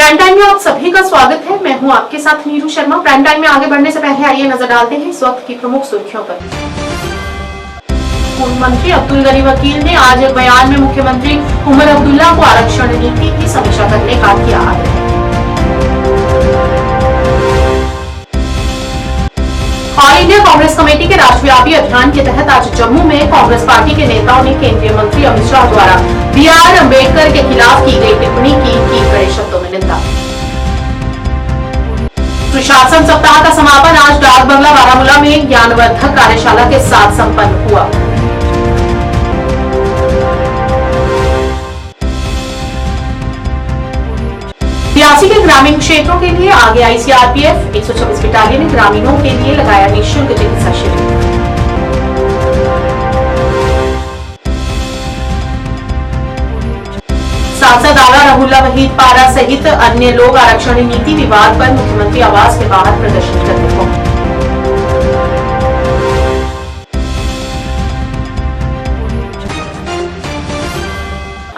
Prime time में आप सभी का स्वागत है। मैं हूं आपके साथ नीरू शर्मा। प्राइम टाइम में आगे बढ़ने से पहले आइए नजर डालते हैं इस वक्त की प्रमुख सुर्खियों पर। पूर्व मंत्री अब्दुल गनी वकील ने आज एक बयान में मुख्यमंत्री उमर अब्दुल्ला को आरक्षण नीति की समीक्षा करने का किया आग्रह। ऑल इंडिया कांग्रेस कमेटी के राष्ट्रव्यापी अभियान के तहत आज जम्मू में कांग्रेस पार्टी के नेताओं ने केंद्रीय मंत्री अमित शाह द्वारा BR अम्बेडकर के खिलाफ की गई टिप्पणी की कड़े शब्दों में निंदा। सुशासन सप्ताह का समापन आज डाक बंगला बारामूला में ज्ञानवर्धक कार्यशाला के साथ संपन्न हुआ। रियासी के ग्रामीण क्षेत्रों के लिए आगे आई CRPF 126 बटालियन ने ग्रामीणों के लिए लगाया निःशुल्क चिकित्सा शिविर। सांसद आला रहुल्ला वहीद पारा सहित अन्य लोग आरक्षण नीति विवाद पर मुख्यमंत्री आवास के बाहर प्रदर्शन करने पहुंचे।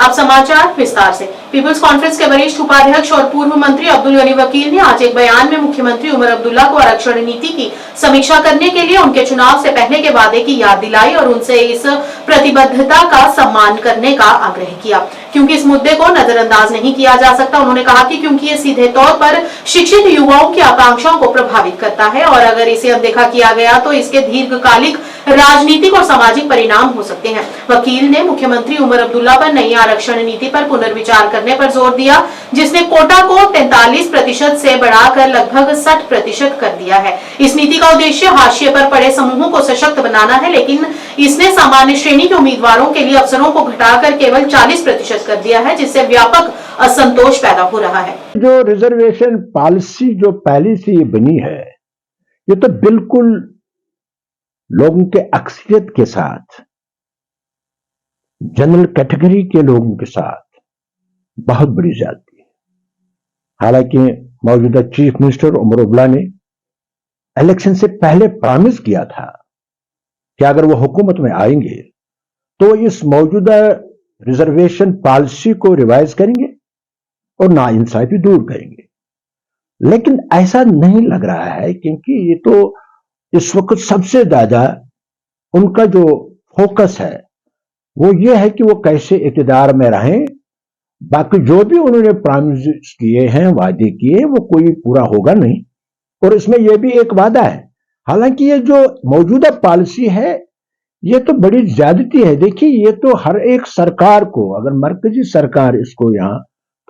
अब समाचार विस्तार से। पीपुल्स कॉन्फ्रेंस के वरिष्ठ उपाध्यक्ष और पूर्व मंत्री अब्दुल गनी वकील ने आज एक बयान में मुख्यमंत्री उमर अब्दुल्ला को आरक्षण नीति की समीक्षा करने के लिए उनके चुनाव से पहले के वादे की याद दिलाई और उनसे इस प्रतिबद्धता का सम्मान करने का आग्रह किया, क्योंकि इस मुद्दे को नजरअंदाज नहीं किया जा सकता। उन्होंने कहा कि क्योंकि ये सीधे तौर पर शिक्षित युवाओं की आकांक्षाओं को प्रभावित करता है और अगर इसे अनदेखा किया गया तो इसके दीर्घकालिक राजनीतिक और सामाजिक परिणाम हो सकते हैं। वकील ने मुख्यमंत्री उमर अब्दुल्ला पर नई आरक्षण नीति पर पुनर्विचार करने पर जोर दिया, जिसने कोटा को 43% से बढ़ाकर लगभग 60% कर दिया है। इस नीति का उद्देश्य हाशिए पर पड़े समूहों को सशक्त बनाना है, लेकिन इसने सामान्य श्रेणी के उम्मीदवारों के लिए अवसरों को घटाकर केवल 40% कर दिया है, जिससे व्यापक असंतोष पैदा हो रहा है। जो रिजर्वेशन पॉलिसी जो पहले से ये बनी है, ये तो बिल्कुल लोगों के अक्सरियत के साथ, जनरल कैटेगरी के लोगों के साथ बहुत बड़ी ज्यादती है। हालांकि मौजूदा चीफ मिनिस्टर उमर अब्दुल्ला ने इलेक्शन से पहले प्रॉमिस किया था कि अगर वो हुकूमत में आएंगे तो इस मौजूदा रिजर्वेशन पॉलिसी को रिवाइज करेंगे और नाइंसाफी दूर करेंगे, लेकिन ऐसा नहीं लग रहा है, क्योंकि ये तो इस वक्त सबसे ज्यादा उनका जो फोकस है वो ये है कि वो कैसे इक़्तिदार में रहें। बाकी जो भी उन्होंने प्रॉमिस किए हैं, वादे किए, वो कोई पूरा होगा नहीं। और इसमें यह भी एक वादा है, हालांकि ये जो मौजूदा पॉलिसी है ये तो बड़ी ज्यादती है। देखिए, ये तो हर एक सरकार को, अगर मरकजी सरकार इसको यहाँ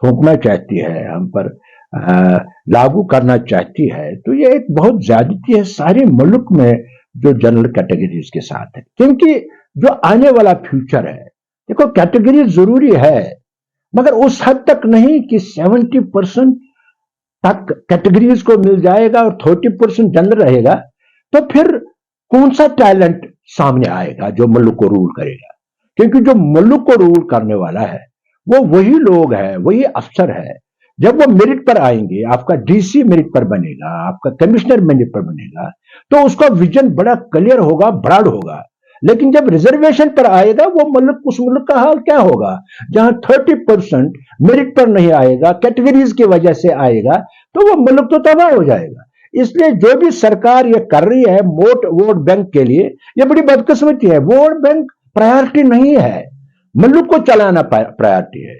थोपना चाहती है, हम पर लागू करना चाहती है, तो ये एक बहुत ज्यादती है सारे मुल्क में जो जनरल कैटेगरीज के साथ है। क्योंकि जो आने वाला फ्यूचर है, देखो कैटेगरी जरूरी है, मगर उस हद तक नहीं कि 70% तक कैटेगरीज को मिल जाएगा और 30% जनरल रहेगा, तो फिर कौन सा टैलेंट सामने आएगा जो मुल्क को रूल करेगा? क्योंकि जो मुल्क को रूल करने वाला है वो वही लोग है, वही अफसर है। जब वो मेरिट पर आएंगे, आपका DC मेरिट पर बनेगा, आपका कमिश्नर मेरिट पर बनेगा, तो उसका विजन बड़ा क्लियर होगा, ब्रॉड होगा। लेकिन जब रिजर्वेशन पर आएगा, वो मुल्क, उस मुल्क का हाल क्या होगा जहां 30% मेरिट पर नहीं आएगा, कैटेगरीज की वजह से आएगा, तो वो मुल्क तो तबाह हो जाएगा। इसलिए जो भी सरकार ये कर रही है वोट बैंक के लिए, ये बड़ी बदकिस्मती है। वोट बैंक प्रायोरिटी नहीं है, मुल्क को चलाना प्रायोरिटी है।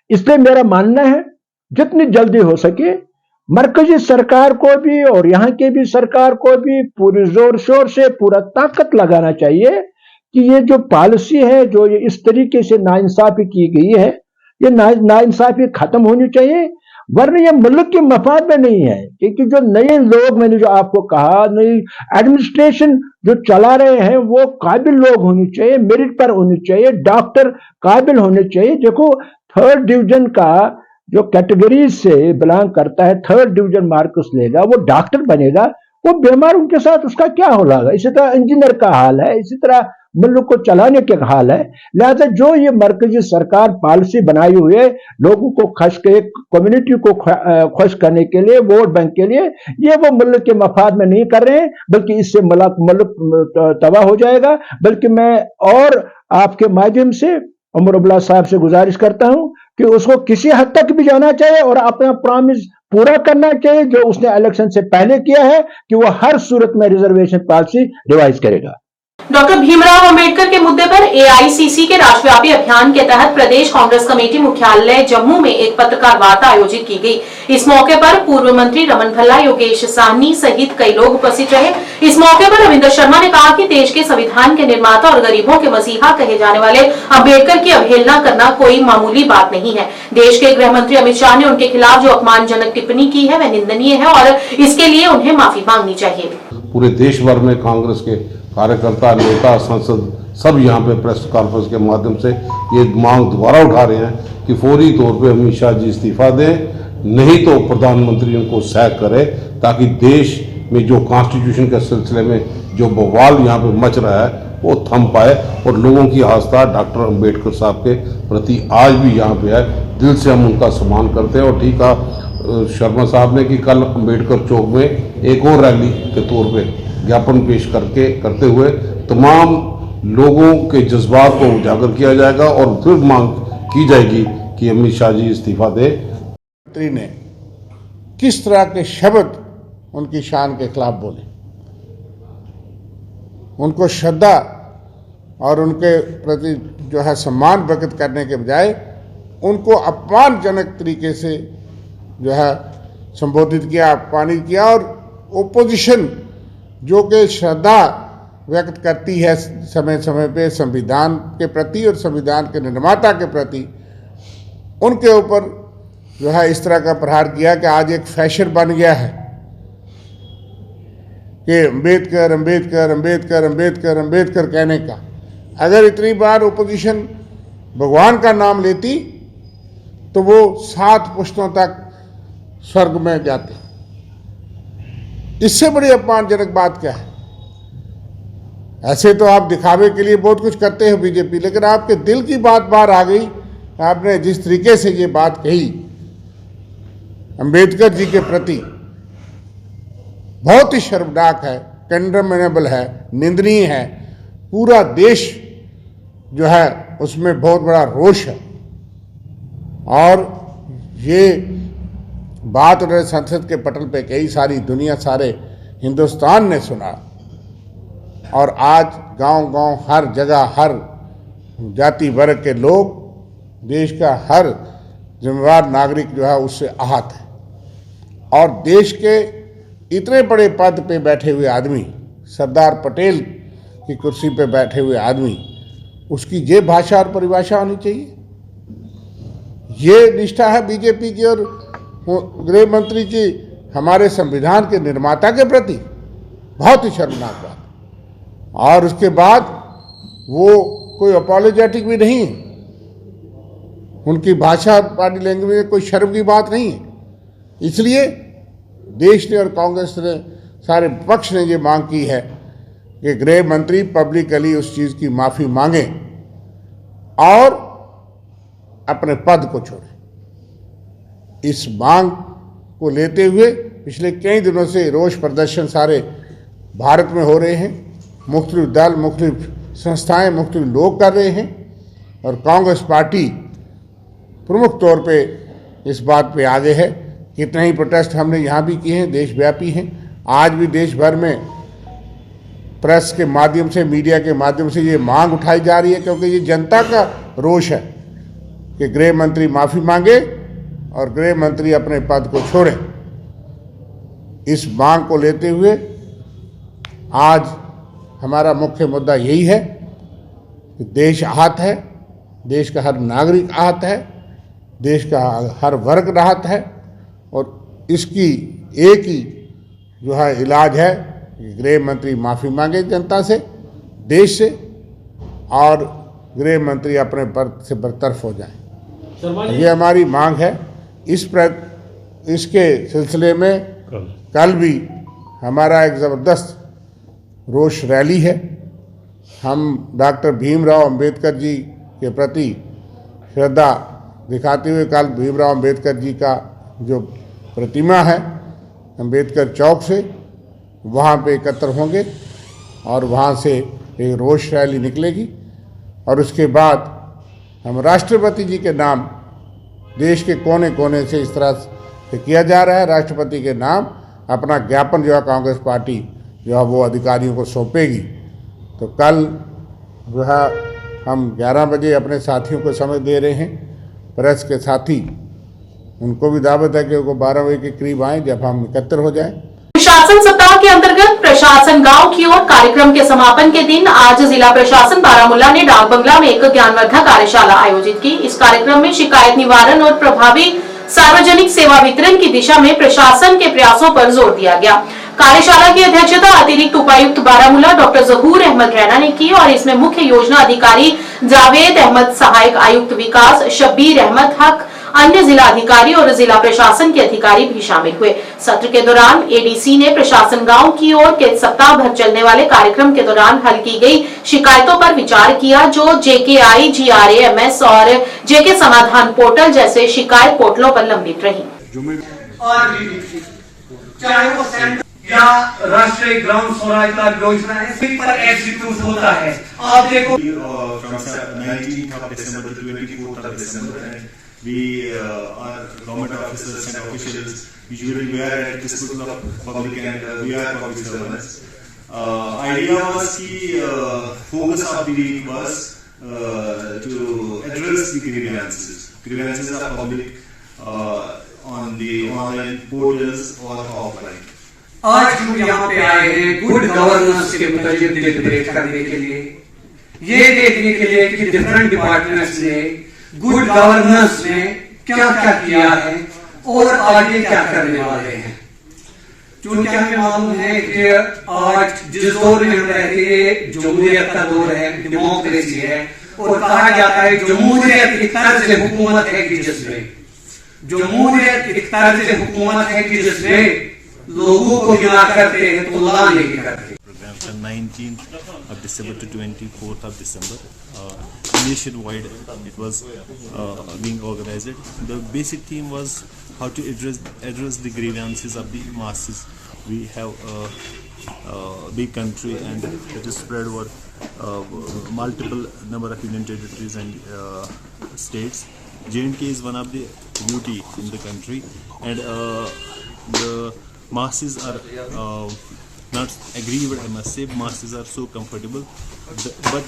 इसलिए मेरा मानना है जितनी जल्दी हो सके मरकजी सरकार को भी और यहाँ के भी सरकार को भी पूरे जोर शोर से पूरा ताकत लगाना चाहिए कि ये जो पॉलिसी है, जो ये इस तरीके से नाइंसाफी की गई है, ये नाइंसाफी खत्म होनी चाहिए, वरना ये मुल्क के मफाद में नहीं है। क्योंकि जो नए लोग, मैंने जो आपको कहा, नई एडमिनिस्ट्रेशन जो चला रहे हैं वो काबिल लोग होने चाहिए, मेरिट पर होने चाहिए, डॉक्टर काबिल होने चाहिए। देखो, 3rd डिवीजन का जो कैटेगरी से बिलोंग करता है, 3rd डिवीजन मार्क्स लेगा, वो डॉक्टर बनेगा, वो बीमार उनके साथ उसका क्या हो रहा है। इसी तरह इंजीनियर का हाल है, इसी तरह मुल्क को चलाने के हाल है। लिहाजा जो ये मरकजी सरकार पॉलिसी बनाई हुई है लोगों को खुश के, कम्युनिटी को खुश करने के लिए, वोट बैंक के लिए, ये वो मुल्क के मफाद में नहीं कर रहे हैं, बल्कि इससे मुल्क तबाह हो जाएगा। बल्कि मैं और आपके माध्यम से उमर अब्दुल्ला साहब से गुजारिश करता हूं कि उसको किसी हद तक भी जाना चाहिए और अपना प्रॉमिस पूरा करना चाहिए जो उसने इलेक्शन से पहले किया है कि वो हर सूरत में रिजर्वेशन पॉलिसी रिवाइज करेगा। डॉक्टर भीमराव अंबेडकर के मुद्दे पर एआईसीसी के राष्ट्रव्यापी अभियान के तहत प्रदेश कांग्रेस कमेटी मुख्यालय जम्मू में एक पत्रकार वार्ता आयोजित की गई। इस मौके पर पूर्व मंत्री रमन भल्ला, योगेश साहनी सहित कई लोग उपस्थित रहे। इस मौके पर रविंद्र शर्मा ने कहा कि देश के संविधान के निर्माता और गरीबों के मसीहा कहे जाने वाले अंबेडकर की अवहेलना करना कोई मामूली बात नहीं है। देश के गृह मंत्री अमित शाह ने उनके खिलाफ जो अपमानजनक टिप्पणी की है वह निंदनीय है और इसके लिए उन्हें माफी मांगनी चाहिए। पूरे देश भर में कांग्रेस के कार्यकर्ता, नेता, सांसद सब यहाँ पे प्रेस कॉन्फ्रेंस के माध्यम से ये मांग दोबारा उठा रहे हैं कि फौरी तौर पे अमित शाह जी इस्तीफा दें, नहीं तो प्रधानमंत्री उनको सैक करे, ताकि देश में जो कॉन्स्टिट्यूशन के सिलसिले में जो बवाल यहाँ पे मच रहा है वो थम पाए और लोगों की आस्था डॉक्टर अंबेडकर साहब के प्रति आज भी यहाँ पे है। दिल से हम उनका सम्मान करते हैं। और ठीक है, शर्मा साहब ने कि कल अंबेडकर चौक में एक और रैली के तौर पे ज्ञापन पेश करते हुए तमाम लोगों के जज्बात को उजागर किया जाएगा और फिर मांग की जाएगी कि अमित शाह जी इस्तीफा दे। मंत्री ने किस तरह के शब्द उनकी शान के खिलाफ बोले, उनको श्रद्धा और उनके प्रति जो है सम्मान व्यक्त करने के बजाय उनको अपमानजनक तरीके से जो है संबोधित किया, अपमानित किया। और ओपोजिशन जो कि श्रद्धा व्यक्त करती है समय समय पे संविधान के प्रति और संविधान के निर्माता के प्रति, उनके ऊपर जो है इस तरह का प्रहार किया कि आज एक फैशन बन गया है कि अंबेडकर अंबेडकर अंबेडकर अंबेडकर अंबेडकर कहने का। अगर इतनी बार ओपोजिशन भगवान का नाम लेती तो वो 7 पुश्तों तक स्वर्ग में जाते। इससे बड़ी अपमानजनक बात क्या है? ऐसे तो आप दिखावे के लिए बहुत कुछ करते हो बीजेपी, लेकिन आपके दिल की बात बाहर आ गई। आपने जिस तरीके से ये बात कही अंबेडकर जी के प्रति, बहुत ही शर्मनाक है, कंडेमेनेबल है, निंदनीय है। पूरा देश जो है उसमें बहुत बड़ा रोष है और ये बात उन्होंने संसद के पटल पे कही, सारी दुनिया, सारे हिंदुस्तान ने सुना। और आज गांव-गांव हर जगह हर जाति वर्ग के लोग, देश का हर जिम्मेवार नागरिक जो है उससे आहत है। और देश के इतने बड़े पद पे बैठे हुए आदमी, सरदार पटेल की कुर्सी पे बैठे हुए आदमी, उसकी ये भाषा और परिभाषा होनी चाहिए। ये निष्ठा है बीजेपी की और गृह मंत्री की हमारे संविधान के निर्माता के प्रति। बहुत ही शर्मनाक बात। और उसके बाद वो कोई अपॉलोजेटिक भी नहीं है, उनकी भाषा, बॉडी लैंग्वेज में कोई शर्म की बात नहीं है। इसलिए देश ने और कांग्रेस ने, सारे पक्ष ने ये मांग की है कि गृह मंत्री पब्लिकली उस चीज़ की माफ़ी मांगे और अपने पद को छोड़े। इस मांग को लेते हुए पिछले कई दिनों से रोष प्रदर्शन सारे भारत में हो रहे हैं। मुख्तलिफ दल, मुख्तलिफ संस्थाएं, मुख्तलिफ लोग कर रहे हैं और कांग्रेस पार्टी प्रमुख तौर पे इस बात पे आगे है। कितने ही प्रोटेस्ट हमने यहाँ भी किए हैं, देशव्यापी हैं। आज भी देश भर में प्रेस के माध्यम से, मीडिया के माध्यम से ये मांग उठाई जा रही है, क्योंकि ये जनता का रोष है कि गृह मंत्री माफ़ी मांगे और गृह मंत्री अपने पद को छोड़े। इस मांग को लेते हुए आज हमारा मुख्य मुद्दा यही है कि देश आहत है, देश का हर नागरिक आहत है, देश का हर वर्ग आहत है और इसकी एक ही जो है इलाज है कि गृह मंत्री माफ़ी मांगे जनता से, देश से, और गृह मंत्री अपने पद से बरतरफ हो जाए। ये हमारी मांग है। इसके सिलसिले में कल भी हमारा एक ज़बरदस्त रोष रैली है। हम डॉक्टर भीमराव अंबेडकर जी के प्रति श्रद्धा दिखाते हुए कल भीमराव अंबेडकर जी का जो प्रतिमा है अंबेडकर चौक से, वहाँ पे एकत्र होंगे और वहाँ से एक रोष रैली निकलेगी और उसके बाद हम राष्ट्रपति जी के नाम देश के कोने कोने से इस तरह से किया जा रहा है। राष्ट्रपति के नाम अपना ज्ञापन जो है कांग्रेस पार्टी जो है वो अधिकारियों को सौंपेगी। तो कल जो है हम 11 बजे अपने साथियों को समय दे रहे हैं, प्रेस के साथी, उनको भी दावत है कि वो 12 बजे के करीब आएँ जब हम एकत्र हो जाएं। प्रशासन सप्ताह के अंतर्गत प्रशासन गांव की ओर कार्यक्रम के समापन के दिन आज जिला प्रशासन बारामूला ने डाक बंगला में एक ज्ञानवर्धक कार्यशाला आयोजित की। इस कार्यक्रम में शिकायत निवारण और प्रभावी सार्वजनिक सेवा वितरण की दिशा में प्रशासन के प्रयासों पर जोर दिया गया। कार्यशाला की अध्यक्षता अतिरिक्त उपायुक्त बारामूला डॉक्टर जहूर अहमद रैना ने की और इसमें मुख्य योजना अधिकारी जावेद अहमद, सहायक आयुक्त विकास शब्बीर अहमद हक, अन्य जिला अधिकारी और जिला प्रशासन के अधिकारी भी शामिल हुए। सत्र के दौरान एडीसी ने प्रशासन गांव की ओर के सप्ताह भर चलने वाले कार्यक्रम के दौरान हल की गई शिकायतों पर विचार किया, जो जेकेआई, GRAMS और जेके समाधान पोर्टल जैसे शिकायत पोर्टलों पर लंबित रही। और चाहे वो सेंटर या राष्ट्रीय ग्राम स्वराज योजना है, इस पर एग्जीक्यूट होता है। आप देखो from 19th of December to 24th of December, and we our government officers and officials usually we are at disposal of public and we are public servants. Idea was ki focus of the week was to address the grievances. Grievances are public on the online portals or offline. आज हम यहाँ पे आए हैं good governance के मुताबिक deliberate करने के लिए, ये देखने के लिए कि डिफरेंट डिपार्टमेंट्स ने गुड गवर्नेंस में क्या क्या किया है और आगे क्या करने वाले हैं। क्योंकि हमें मालूम है कि आज जिस दौर में हम रहते हैं जमहूरियत का दौर है, डेमोक्रेसी है, और कहा जाता है जमहूरियत एक तर्ज हुकूमत है कि जिसमें जमहूरियत एक तर्ज हुकूमत है कि जिसमें लोगों को गिला करते हैं तो ला नहीं करते। From 19th of December to 24th of December, nationwide it was being organized. The basic theme was how to address the grievances of the masses. We have a big country and it is spread over multiple number of union territories and states. J&K is one of the beauty in the country, and the masses are not aggrieved, I must say. Masses are so comfortable, but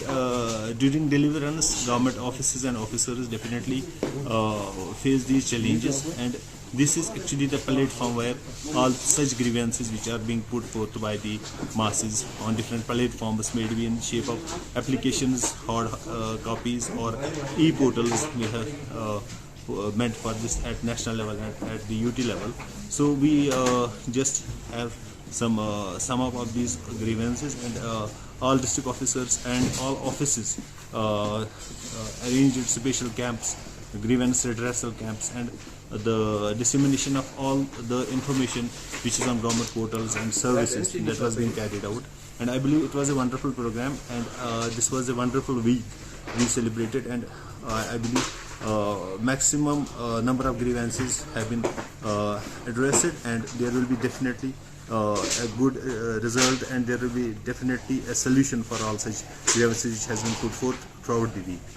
during deliverance, government offices and officers definitely face these challenges, and this is actually the platform where all such grievances which are being put forth by the masses on different platforms, maybe in shape of applications, hard copies or e-portals, we have meant for this at national level and at the UT level. So we just have some of these grievances, and all district officers and all offices arranged special camps, grievance redressal camps, and the dissemination of all the information which is on government portals and services that was being carried out. And I believe it was a wonderful program, and this was a wonderful week we celebrated, and I believe maximum number of grievances have been addressed, and there will be definitely a good result, and there will be definitely a solution for all such grievances which has been put forth throughout the week.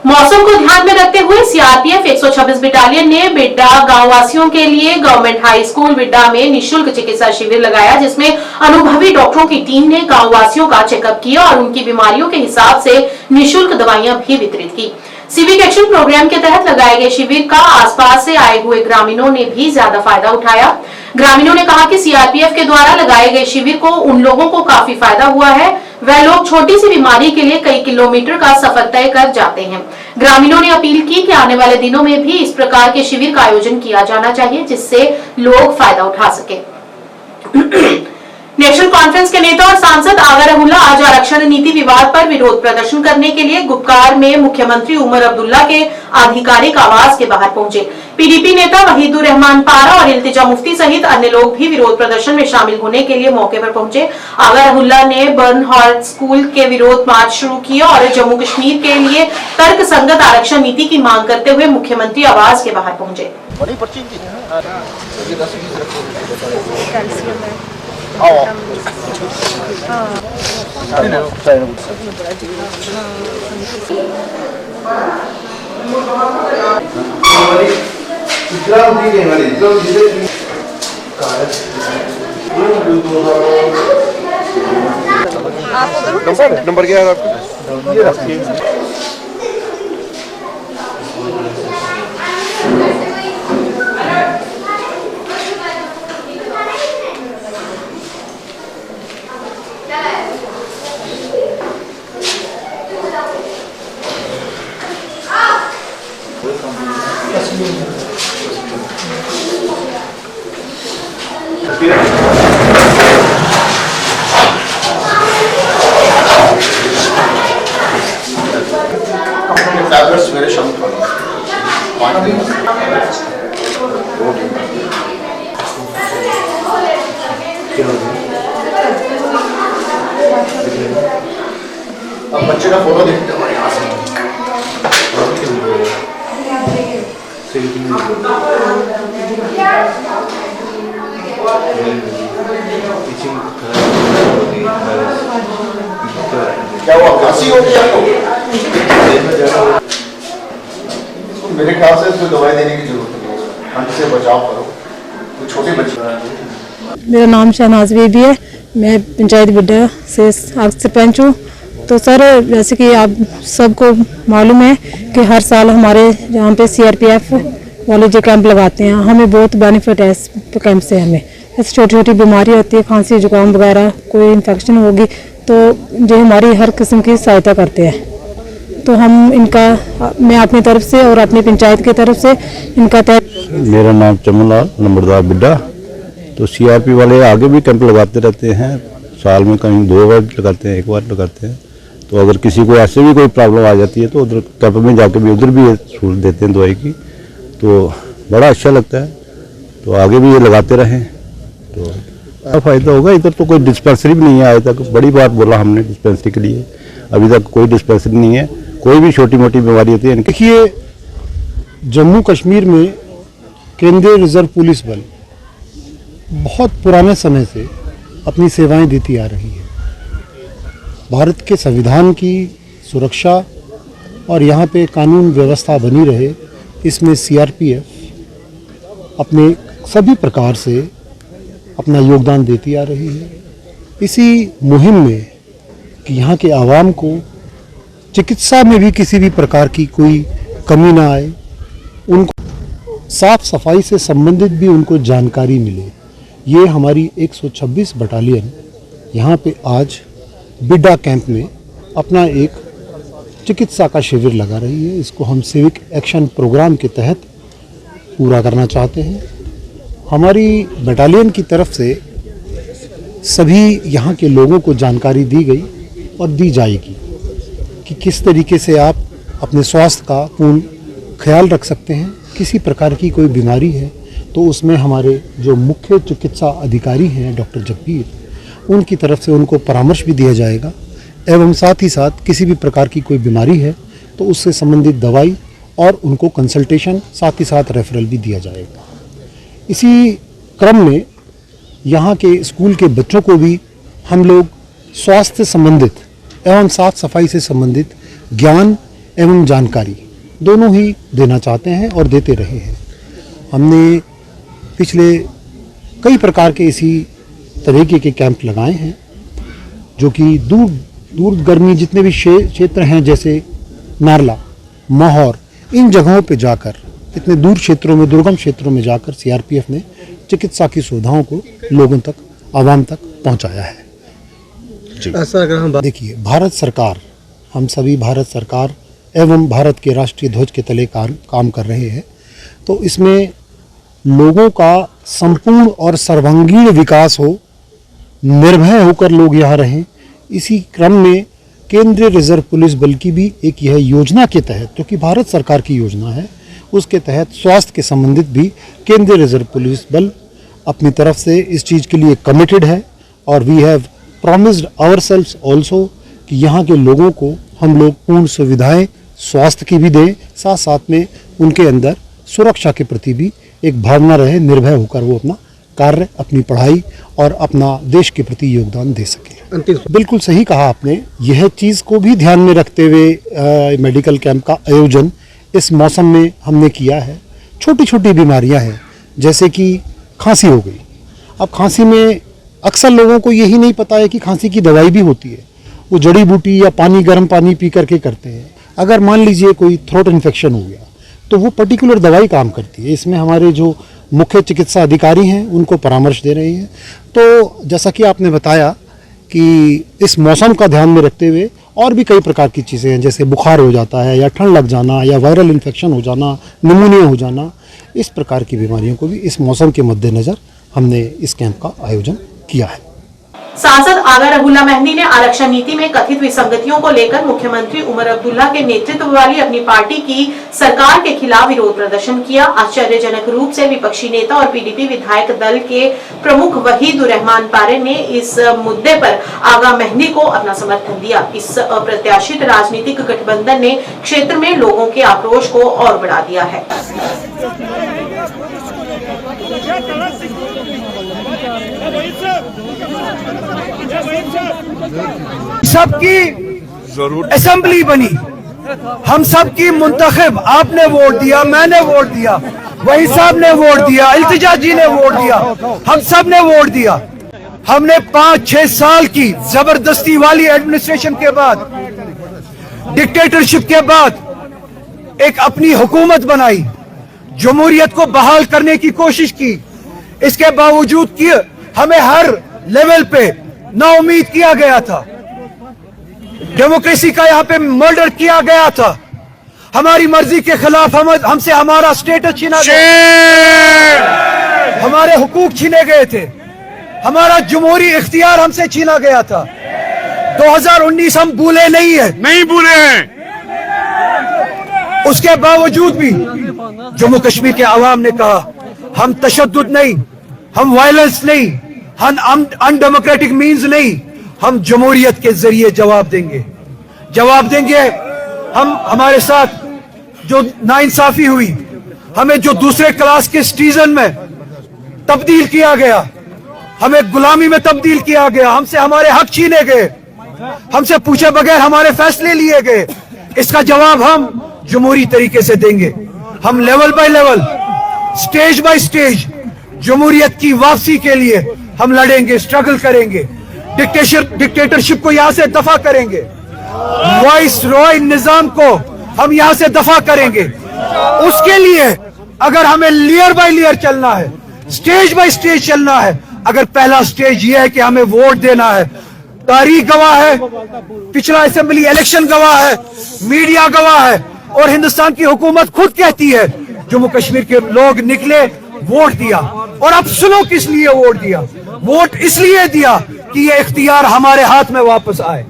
मौसम को ध्यान में रखते हुए CRPF 126 battalion ने बिड्डा गांव वासियों के लिए गवर्नमेंट हाई स्कूल बिड्डा में निशुल्क चिकित्सा शिविर लगाया, जिसमें अनुभवी डॉक्टरों की टीम ने गांव वासियों का चेकअप किया और उनकी बीमारियों के हिसाब से निशुल्क दवाइयां भी वितरित की। सिविक एक्शन प्रोग्राम के तहत लगाए गए शिविर का आसपास से आए हुए ग्रामीणों ने भी ज्यादा फायदा उठाया। ग्रामीणों ने कहा कि सीआरपीएफ के द्वारा लगाए गए शिविर को उन लोगों को काफी फायदा हुआ है। वह लोग छोटी सी बीमारी के लिए कई किलोमीटर का सफर तय कर जाते हैं। ग्रामीणों ने अपील की कि आने वाले दिनों में भी इस प्रकार के शिविर का आयोजन किया जाना चाहिए, जिससे लोग फायदा उठा सके। नेशनल कॉन्फ्रेंस के नेता और सांसद आगा रहुल्ला आज आरक्षण नीति विवाद पर विरोध प्रदर्शन करने के लिए गुपकार में मुख्यमंत्री उमर अब्दुल्ला के आधिकारिक आवास के बाहर पहुंचे। पीडीपी नेता वहीदुर रहमान पारा और इल्तिजा मुफ्ती सहित अन्य लोग भी विरोध प्रदर्शन में शामिल होने के लिए मौके पर पहुंचे। आगा रहुल्ला ने बर्नहॉर्ट स्कूल के विरोध मार्च शुरू किया और जम्मू कश्मीर के लिए तर्क संगत आरक्षण नीति की मांग करते हुए मुख्यमंत्री आवास के बाहर पहुंचे। नंबर क्या है आपका? टैबलेट्स मेरे शाम को 5 दिन अब बच्चे का फोटो देखते हैं हमारे यहाँ से क्या हुआ, खांसी हो गई आपको? मेरे ख्याल से इसको दवाई देने की जरूरत नहीं है, ठंड से बचाव करो, तो छोटे बच्चे। मेरा नाम शहनाज बेबी है, मैं पंचायत बिड्डा से सरपंच हूँ। तो सर, जैसे कि आप सबको मालूम है कि हर साल हमारे यहाँ पे सीआरपीएफ वाले जो कैंप लगाते हैं, हमें बहुत बेनिफिट है इस कैंप से। हमें ऐसी छोटी छोटी बीमारी होती है, खांसी जुकाम वगैरह, कोई इन्फेक्शन होगी तो जो हमारी हर किस्म की सहायता करते हैं। तो हम इनका, मैं अपनी तरफ से और अपनी पंचायत की तरफ से इनका मेरा नाम चमनलाल नंबरदार बिड्डा। तो सीआरपी वाले आगे भी कैंप लगाते रहते हैं, साल में कहीं 2 बार लगाते हैं, 1 बार लगाते हैं। तो अगर किसी को ऐसे भी कोई प्रॉब्लम आ जाती है तो उधर कैंप में जाके भी उधर भी सहूलत देते हैं दवाई की, तो बड़ा अच्छा लगता है। तो आगे भी ये लगाते रहें तो क्या फ़ायदा होगा। इधर तो कोई डिस्पेंसरी भी नहीं है आज तक, बड़ी बात बोला हमने डिस्पेंसरी के लिए, अभी तक कोई डिस्पेंसरी नहीं है। कोई भी छोटी मोटी बीमारी होती है। देखिए, जम्मू कश्मीर में केंद्रीय रिजर्व पुलिस बल बहुत पुराने समय से अपनी सेवाएं देती आ रही है। भारत के संविधान की सुरक्षा और यहाँ पे कानून व्यवस्था बनी रहे, इसमें सीआरपीएफ अपने सभी प्रकार से अपना योगदान देती आ रही है। इसी मुहिम में कि यहाँ के आवाम को चिकित्सा में भी किसी भी प्रकार की कोई कमी ना आए, उनको साफ सफाई से संबंधित भी उनको जानकारी मिले, ये हमारी 126 बटालियन यहाँ पे आज बिड्डा कैंप में अपना एक चिकित्सा का शिविर लगा रही है। इसको हम सिविक एक्शन प्रोग्राम के तहत पूरा करना चाहते हैं। हमारी बटालियन की तरफ से सभी यहाँ के लोगों को जानकारी दी गई और दी जाएगी कि किस तरीके से आप अपने स्वास्थ्य का पूर्ण ख्याल रख सकते हैं। किसी प्रकार की कोई बीमारी है तो उसमें हमारे जो मुख्य चिकित्सा अधिकारी हैं डॉक्टर जगबीर, उनकी तरफ से उनको परामर्श भी दिया जाएगा एवं साथ ही साथ किसी भी प्रकार की कोई बीमारी है तो उससे संबंधित दवाई और उनको कंसल्टेशन, साथ ही साथ रेफरल भी दिया जाएगा। इसी क्रम में यहाँ के स्कूल के बच्चों को भी हम लोग स्वास्थ्य संबंधित एवं साफ सफाई से संबंधित ज्ञान एवं जानकारी दोनों ही देना चाहते हैं और देते रहे हैं। हमने पिछले कई प्रकार के इसी तरीके के कैंप लगाए हैं जो कि दूर गर्मी जितने भी क्षेत्र हैं, जैसे नारला, माहौर, इन जगहों पे जाकर, इतने दूर क्षेत्रों में, दुर्गम क्षेत्रों में जाकर सीआरपीएफ ने चिकित्सा की सुविधाओं को लोगों तक, आवाम तक पहुंचाया है। ऐसा अगर हम देखिए, भारत सरकार, हम सभी भारत सरकार एवं भारत के राष्ट्रीय ध्वज के तले काम कर रहे हैं। तो इसमें लोगों का संपूर्ण और सर्वांगीण विकास हो, निर्भय होकर लोग यहाँ रहें। इसी क्रम में केंद्रीय रिजर्व पुलिस बल की भी एक यह योजना के तहत, जो कि भारत सरकार की योजना है, उसके तहत स्वास्थ्य के संबंधित भी केंद्रीय रिजर्व पुलिस बल अपनी तरफ से इस चीज़ के लिए कमिटेड है। और we have promised ourselves also कि यहाँ के लोगों को हम लोग पूर्ण सुविधाएं स्वास्थ्य की भी दें, साथ साथ में उनके अंदर सुरक्षा के प्रति भी एक भावना रहे, निर्भय होकर वो अपना कार्य, अपनी पढ़ाई और अपना देश के प्रति योगदान दे सके। बिल्कुल सही कहा आपने। यह चीज़ को भी ध्यान में रखते हुए मेडिकल कैंप का आयोजन इस मौसम में हमने किया है, छोटी छोटी बीमारियां हैं, जैसे कि खांसी हो गई। अब खांसी में अक्सर लोगों को यही नहीं पता है कि खांसी की दवाई भी होती है। वो जड़ी बूटी या पानी, गर्म पानी पी करके करते हैं। अगर मान लीजिए कोई थ्रोट इन्फेक्शन हो गया तो वो पर्टिकुलर दवाई काम करती है। इसमें हमारे जो मुख्य चिकित्सा अधिकारी हैं उनको परामर्श दे रहे हैं। तो जैसा कि आपने बताया कि इस मौसम का ध्यान में रखते हुए और भी कई प्रकार की चीज़ें हैं, जैसे बुखार हो जाता है या ठंड लग जाना या वायरल इन्फेक्शन हो जाना, निमोनिया हो जाना, इस प्रकार की बीमारियों को भी इस मौसम के मद्देनज़र हमने इस कैंप का आयोजन किया है। सांसद आगा रहुल्ला मेहंदी ने आरक्षण नीति में कथित विसंगतियों को लेकर मुख्यमंत्री उमर अब्दुल्ला के नेतृत्व वाली अपनी पार्टी की सरकार के खिलाफ विरोध प्रदर्शन किया। आश्चर्यजनक रूप से विपक्षी नेता और पीडीपी विधायक दल के प्रमुख वहीदुर रहमान पारे ने इस मुद्दे पर आगा मेहंदी को अपना समर्थन दिया। इस अप्रत्याशित राजनीतिक गठबंधन ने क्षेत्र में लोगों के आक्रोश को और बढ़ा दिया है। सबकी असेंबली बनी, हम सबकी मुंतखब, आपने वोट दिया, मैंने वोट दिया, वही साहब ने वोट दिया, इल्तिजा जी ने वोट दिया, हम सब ने वोट दिया। हमने 5-6 साल की जबरदस्ती वाली एडमिनिस्ट्रेशन के बाद, डिक्टेटरशिप के बाद एक अपनी हुकूमत बनाई, जमहूरियत को बहाल करने की कोशिश की। इसके बावजूद कि हमें हर लेवल पे नाउमीद किया गया था, डेमोक्रेसी का यहाँ पे मर्डर किया गया था, हमारी मर्जी के खिलाफ हमसे हमारा स्टेटस छीना गया, हमारे हुकूक छीने गए थे, हमारा जमहूरी इख्तियार हमसे छीना गया था। 2019 हम भूले नहीं है, नहीं भूले हैं। उसके बावजूद भी जम्मू कश्मीर के अवाम ने कहा हम तशद्दुद नहीं, हम वायलेंस नहीं, हम अनडेमोक्रेटिक मीन्स नहीं, हम जमहूरियत के जरिए जवाब देंगे। हम हमारे साथ जो नाइंसाफी हुई, हमें जो दूसरे क्लास के सिटीजन में तब्दील किया गया, हमें गुलामी में तब्दील किया गया, हमसे हमारे हक छीने गए, हमसे पूछे बगैर हमारे फैसले लिए गए, इसका जवाब हम जमहूरी तरीके से देंगे। हम level by level, stage by stage जमहूरियत की वापसी के लिए हम लड़ेंगे, स्ट्रगल करेंगे, डिक्टेटरशिप को यहां से दफा करेंगे, वाइस रॉय निजाम को हम यहां से दफा करेंगे। उसके लिए अगर हमें लेयर बाय लेयर चलना है, स्टेज बाय स्टेज चलना है, अगर पहला स्टेज यह है कि हमें वोट देना है, तारीख गवाह है, पिछला असेंबली इलेक्शन गवाह है, मीडिया गवाह है, और हिंदुस्तान की हुकूमत खुद कहती है जम्मू कश्मीर के लोग निकले, वोट दिया। और अब सुनो किस लिए वोट दिया, वोट इसलिए दिया कि ये इख्तियार हमारे हाथ में वापस आए,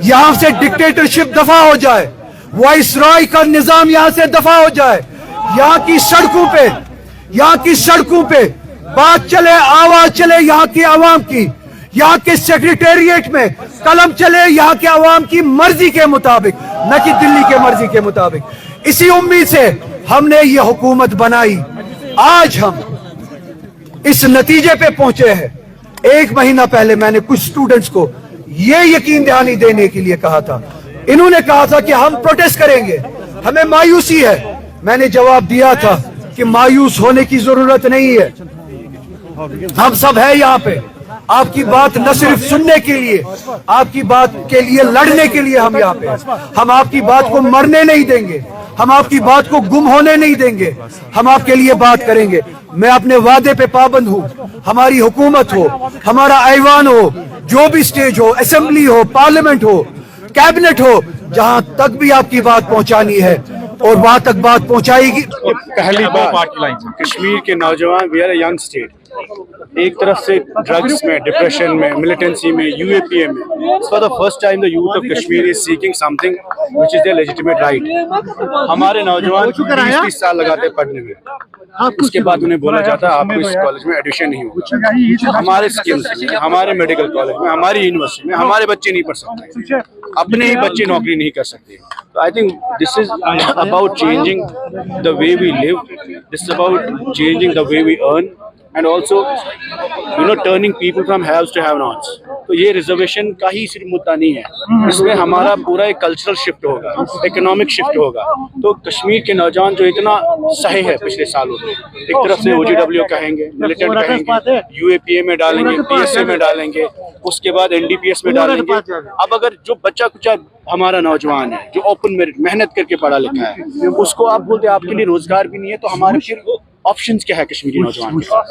यहां से डिक्टेटरशिप दफा हो जाए, वाइसरॉय का निजाम यहां से दफा हो जाए, यहाँ की सड़कों पे बात चले, आवाज चले यहाँ की आवाम की, यहाँ के सेक्रेटेरिएट में कलम चले यहाँ के आवाम की मर्जी के मुताबिक, न कि दिल्ली के मर्जी के मुताबिक। इसी उम्मीद से हमने ये हुकूमत बनाई। आज हम इस नतीजे पे पहुंचे हैं। 1 महीना पहले मैंने कुछ स्टूडेंट्स को ये यकीन दहानी देने के लिए कहा था, इन्होंने कहा था कि हम प्रोटेस्ट करेंगे, हमें मायूसी है। मैंने जवाब दिया था कि मायूस होने की जरूरत नहीं है, हम सब है यहाँ पे आपकी बात न सिर्फ सुनने के लिए, आपकी बात के लिए लड़ने के लिए हम यहाँ पे हैं। हम आपकी बात को मरने नहीं देंगे, हम आपकी बात को गुम होने नहीं देंगे, हम आपके लिए बात करेंगे। मैं अपने वादे पे पाबंद हूँ। हमारी हुकूमत हो, हमारा ऐवान हो, जो भी स्टेज हो, असेंबली हो, पार्लियामेंट हो, कैबिनेट हो, जहां तक भी आपकी बात पहुंचानी है और वहां तक बात पहुंचाएगी। पहली बार कश्मीर के नौजवान, we are a young state, एक तरफ से ड्रग्स में, डिप्रेशन में, मिलिटेंसी में, यूएपीए में, for the first time the youth of Kashmir is seeking something which is their legitimate right. हमारे नौजवान 20-30 साल लगाते पढ़ने में, उसके बाद उन्हें बोला जाता है आपको इस कॉलेज में एडमिशन नहीं होगा। हमारे स्किल्स में, हमारे मेडिकल कॉलेज में, हमारी यूनिवर्सिटी में हमारे बच्चे नहीं पढ़ सकते, अपने ही बच्चे नौकरी नहीं कर सकते। तो I think this is about changing the way we live, this is about changing the way we earn, and also turning people from haves to have nots. तो ये रिजर्वेशन का ही सिर्फ मुद्दा नहीं है, इसमें हमारा पूरा एक कल्चरल शिफ्ट होगा, इकोनॉमिक शिफ्ट होगा। तो कश्मीर के नौजवान जो इतना सहे है पिछले सालों में, एक तरफ से OGW कहेंगे, मिलिटेंट कहेंगे, UAPA में डालेंगे, PSA में डालेंगे, उसके बाद NDPS में डालेंगे। अब अगर जो बच्चा कुचा हमारा नौजवान है जो ओपन मेरिट मेहनत करके पढ़ा लिखा है, उसको आप बोलते आपके लिए रोजगार भी नहीं है, तो हमारे फिर ऑप्शंस क्या है कश्मीरी नौजवान के पास?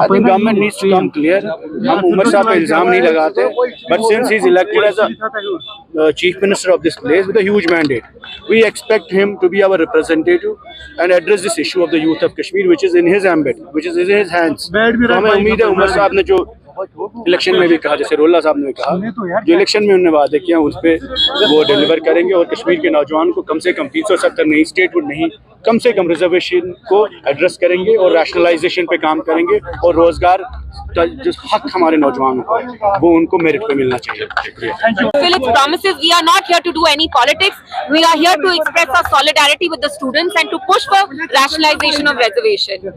I think government needs to come clear. हम उमर साहब पे इल्जाम नहीं लगाते, but since he is elected as a chief minister of this place with a huge mandate, we expect him to be our representative and address this issue of the youth of Kashmir which is in his ambit, which is in his hands. हमें उम्मीद है उमर साहब ने जो election में भी कहा, जैसे रोल्ला साहब ने भी कहा, जो इलेक्शन में उन्होंने वादे किया उस पर वो डिलीवर करेंगे और कश्मीर के नौजवान को कम से कम 370 नहीं, स्टेटहुड नहीं, कम से कम रिजर्वेशन को एड्रेस करेंगे और रैशनलाइजेशन पे काम करेंगे और रोजगार का जो हक हमारे नौजवानों को है वो उनको मेरिट पे मिलना चाहिए। Fulfill its promises. We are not here to do any politics. We are here to express our solidarity with the students and to push for rationalization of reservation.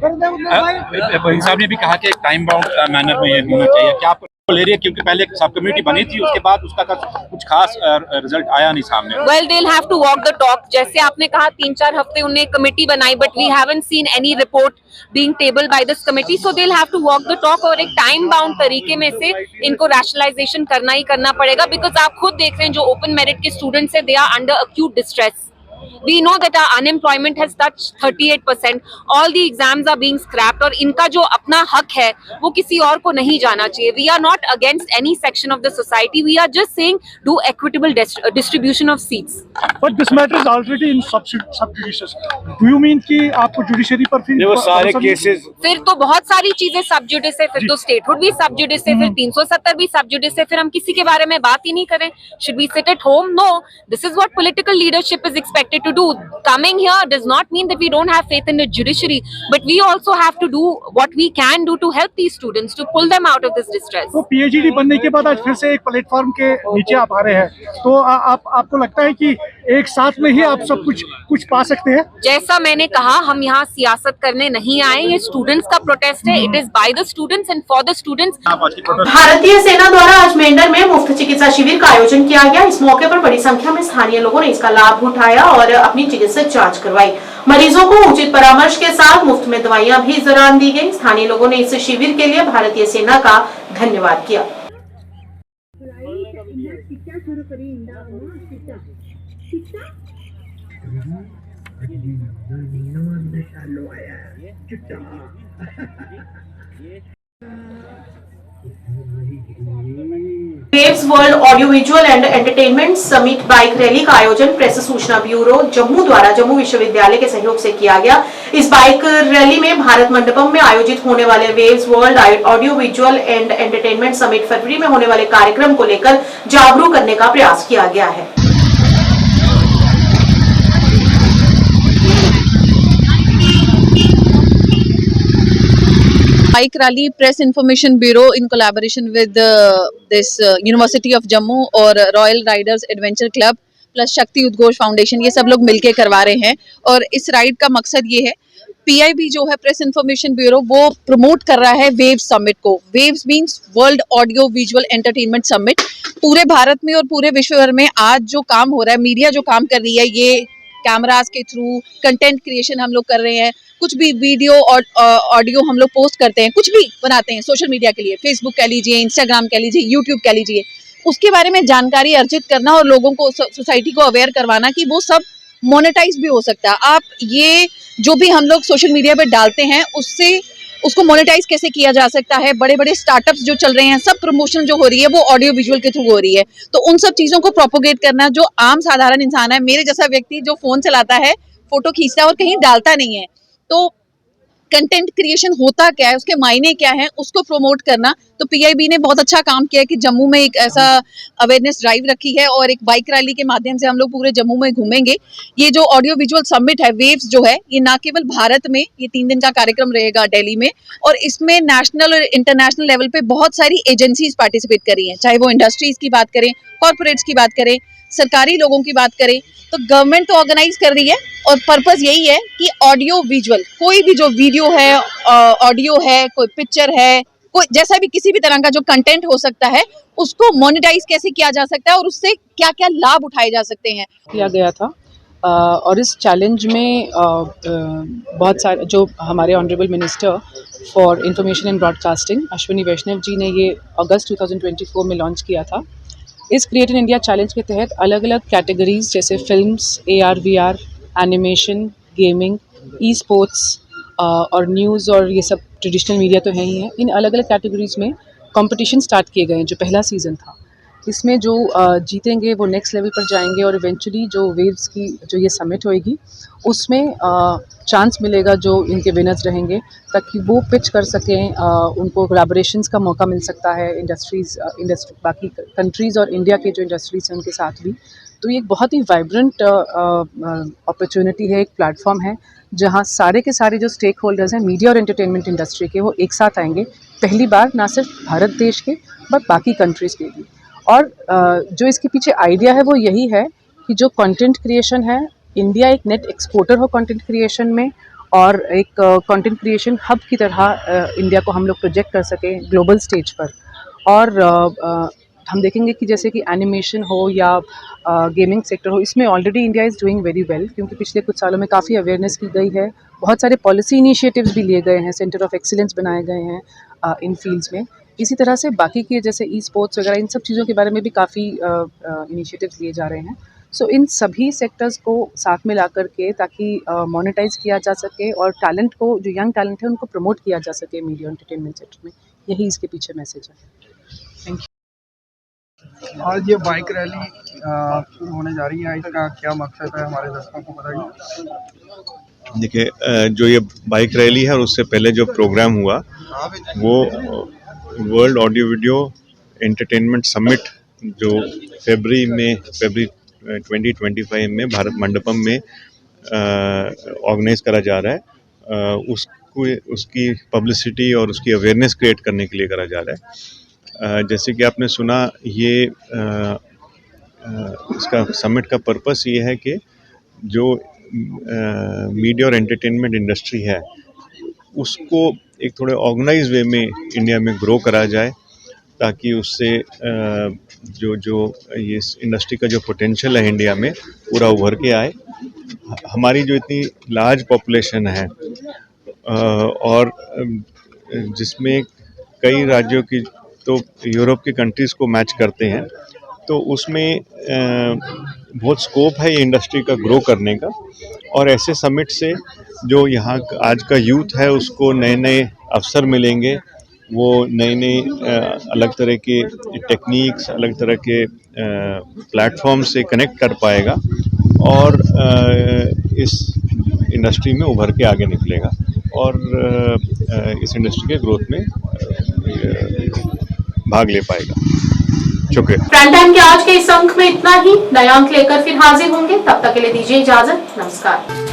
वकील साहब ने भी कहा कि टाइम बाउंड मैनर में ये होना चाहिए, क्या आपको ले रही है? क्योंकि पहले सब कमेटी बनी थी, उसके बाद उसका कुछ खास रिजल्ट आया नहीं सामने। Well, they'll have to walk the talk. जैसे आपने कहा 3-4 हफ्ते उन्हें कमेटी बनाई, but we haven't seen any report being tabled by this committee, so they'll have to walk the talk और एक टाइम बाउंड तरीके में से इनको रैशनलाइजेशन करना ही करना पड़ेगा, बिकॉज आप खुद देख रहे हैं जो ओपन मेरिट के स्टूडेंट्स है, they are under acute distress. We know that our unemployment has touched 38%. All the exams are being scrapped और इनका जो अपना हक है वो किसी और को नहीं जाना चाहिए. We are not against any section of the society. We are just saying do equitable distribution of seats. But this matter is already in sub-judice. Do you mean कि आपको जुडिशरी पर फिर वो सारे केसेस फिर तो बहुत सारी चीजें सब जुडिस है, फिर तो स्टेटहुड भी सब जुडिस है, फिर 370 भी सब जुडिस है, फिर हम किसी के बारे में बात ही नहीं करें. Should we sit at home? No. This is what political leadership is expected to do. Coming here does not mean that we don't have faith in the judiciary, but we also have to do what we can do to help these students, to pull them out of this distress. तो PhD बनने के बाद आज फिर से एक platform के नीचे आप आ रहे हैं, तो आपको लगता है कि एक साथ में ही आप सब कुछ पा सकते हैं? जैसा मैंने कहा, हम यहाँ सियासत करने नहीं आए, ये स्टूडेंट्स का प्रोटेस्ट है. It is by the students and for the students. भारतीय सेना द्वारा आज मेंढर में मुफ्त चिकित्सा शिविर का आयोजन किया गया. इस मौके पर बड़ी संख्या में स्थानीय लोगों ने इसका लाभ उठाया और अपनी चिकित्सक जांच करवाई. मरीजों को उचित परामर्श के साथ मुफ्त में दवाइयां भी जरान दी गई. स्थानीय लोगों ने इस शिविर के लिए भारतीय सेना का धन्यवाद किया. Waves world audio visual and entertainment summit bike rally का आयोजन प्रेस सूचना ब्यूरो जम्मू द्वारा जम्मू विश्वविद्यालय के सहयोग से किया गया. इस बाइक रैली में भारत मंडपम में आयोजित होने वाले वेव्स world audio visual and entertainment summit फरवरी में होने वाले कार्यक्रम को लेकर जागरूक करने का प्रयास किया गया है. Bike rally, press information bureau in collaboration with this University of Jammu और Royal Riders Adventure Club plus शक्ति उद्घोष फाउंडेशन, ये सब लोग मिलके करवा रहे हैं. और इस राइड का मकसद ये है, PIB जो है प्रेस इन्फॉर्मेशन ब्यूरो, वो प्रमोट कर रहा है वेव्स समिट को. Waves means world audio visual entertainment summit. पूरे भारत में और पूरे विश्व भर में आज जो काम हो रहा है, मीडिया जो काम कर रही है, ये कैमरास के थ्रू कंटेंट क्रिएशन हम लोग कर रहे हैं, कुछ भी वीडियो और ऑडियो हम लोग पोस्ट करते हैं, कुछ भी बनाते हैं सोशल मीडिया के लिए, फेसबुक कह लीजिए, इंस्टाग्राम कह लीजिए, यूट्यूब कह लीजिए, उसके बारे में जानकारी अर्जित करना और लोगों को, सोसाइटी को अवेयर करवाना कि वो सब मोनेटाइज भी हो सकता है. आप ये जो भी हम लोग सोशल मीडिया पे डालते हैं उससे उसको मोनेटाइज कैसे किया जा सकता है. बड़े बड़े स्टार्टअप्स जो चल रहे हैं, सब प्रमोशन जो हो रही है वो ऑडियो विजुअल के थ्रू हो रही है. तो उन सब चीज़ों को प्रोपोगेट करना, जो आम साधारण इंसान है, मेरे जैसा व्यक्ति जो फ़ोन चलाता है, फोटो खींचता है और कहीं डालता नहीं है, तो कंटेंट क्रिएशन होता क्या है, उसके मायने क्या है, उसको प्रमोट करना. तो PIB ने बहुत अच्छा काम किया है कि जम्मू में एक ऐसा अवेयरनेस ड्राइव रखी है और एक बाइक रैली के माध्यम से हम लोग पूरे जम्मू में घूमेंगे. ये जो ऑडियो विजुअल समिट है, वेव्स जो है, ये ना केवल भारत में, ये 3 दिन का कार्यक्रम रहेगा दिल्ली में, और इसमें नेशनल और इंटरनेशनल लेवल पे बहुत सारी एजेंसीज पार्टिसिपेट कर रही हैं, चाहे वो इंडस्ट्रीज की बात करें, कॉर्पोरेट्स की बात करें, सरकारी लोगों की बात करें तो गवर्नमेंट तो ऑर्गेनाइज कर रही है और पर्पस यही है कि ऑडियो विजुअल कोई भी जो वीडियो है, ऑडियो है, कोई पिक्चर है, कोई जैसा भी किसी भी तरह का जो कंटेंट हो सकता है उसको मोनेटाइज कैसे किया जा सकता है और उससे क्या क्या लाभ उठाए जा सकते हैं किया गया था। और इस चैलेंज में बहुत सारे जो हमारे honourable minister for information and broadcasting Ashwini Vaishnaw ji ने ये अगस्त 2024 में लॉन्च किया था। इस क्रिएट इन इंडिया चैलेंज के तहत अलग अलग कैटेगरीज जैसे films, AR VR, animation, gaming, e sports और न्यूज़ और ये सब ट्रेडिशनल मीडिया तो है ही है, इन अलग अलग कैटेगरीज में कंपटीशन स्टार्ट किए गए हैं। जो पहला सीज़न था इसमें जो जीतेंगे वो नेक्स्ट लेवल पर जाएंगे और इवेंचुअली जो वेव्स की जो ये समिट होएगी उसमें चांस मिलेगा जो इनके विनर्स रहेंगे ताकि वो पिच कर सकें, उनको कोलैबोरेशंस का मौका मिल सकता है इंडस्ट्री बाकी कंट्रीज़ और इंडिया के जो इंडस्ट्रीज हैं उनके साथ भी। तो ये एक बहुत ही वाइब्रेंट अपॉर्चुनिटी है, एक प्लेटफॉर्म है जहाँ सारे के सारे जो स्टेक होल्डर्स हैं मीडिया और एंटरटेनमेंट इंडस्ट्री के वो एक साथ आएंगे पहली बार, ना सिर्फ भारत देश के बट बाकी कंट्रीज़ के भी। और जो इसके पीछे आइडिया है वो यही है कि जो कंटेंट क्रिएशन है, इंडिया एक नेट एक्सपोर्टर हो कंटेंट क्रिएशन में और एक कंटेंट क्रिएशन हब की तरह इंडिया को हम लोग प्रोजेक्ट कर सकें ग्लोबल स्टेज पर। और हम देखेंगे कि जैसे कि एनिमेशन हो या गेमिंग सेक्टर हो, इसमें already India is doing very well क्योंकि पिछले कुछ सालों में काफ़ी अवेयरनेस की गई है, बहुत सारे पॉलिसी इनिशिएटिव्स भी लिए गए हैं, सेंटर ऑफ एक्सीलेंस बनाए गए हैं इन फील्ड्स में। इसी तरह से बाकी के जैसे ई स्पोर्ट्स वगैरह इन सब चीज़ों के बारे में भी काफ़ी इनिशिएटिव्स लिए जा रहे हैं। सो इन सभी सेक्टर्स को साथ में ला कर के ताकि मोनेटाइज किया जा सके और टैलेंट को, जो यंग टैलेंट है उनको प्रमोट किया जा सके मीडिया एंटरटेनमेंट सेक्टर में, यही इसके पीछे मैसेज है। Thank you. आज ये बाइक रैली शुरू होने जा रही है, इसका क्या मकसद है हमारे दर्शकों को बताइए। देखिए, जो ये बाइक रैली है और उससे पहले जो प्रोग्राम हुआ वो world audio video entertainment summit जो फरवरी 2025 में भारत मंडपम में ऑर्गेनाइज करा जा रहा है, उसकी पब्लिसिटी और उसकी अवेयरनेस क्रिएट करने के लिए करा जा रहा है। जैसे कि आपने सुना, ये इसका समिट का पर्पस ये है कि जो मीडिया और एंटरटेनमेंट इंडस्ट्री है उसको एक थोड़े ऑर्गेनाइज वे में इंडिया में ग्रो करा जाए ताकि उससे जो ये इंडस्ट्री का जो पोटेंशियल है इंडिया में पूरा उभर के आए। हमारी जो इतनी लार्ज पॉपुलेशन है और जिसमें कई राज्यों की तो यूरोप की कंट्रीज़ को मैच करते हैं, तो उसमें बहुत स्कोप है ये इंडस्ट्री का ग्रो करने का। और ऐसे समिट से जो यहाँ आज का यूथ है उसको नए नए अवसर मिलेंगे, वो नए अलग तरह के टेक्निक्स, अलग तरह के प्लेटफॉर्म से कनेक्ट कर पाएगा और इस इंडस्ट्री में उभर के आगे निकलेगा और इस इंडस्ट्री के ग्रोथ में भाग ले पाएगा। शुक्रिया। प्राइम टाइम के आज के इस अंक में इतना ही। नया अंक लेकर फिर हाजिर होंगे, तब तक के लिए दीजिए इजाजत। नमस्कार।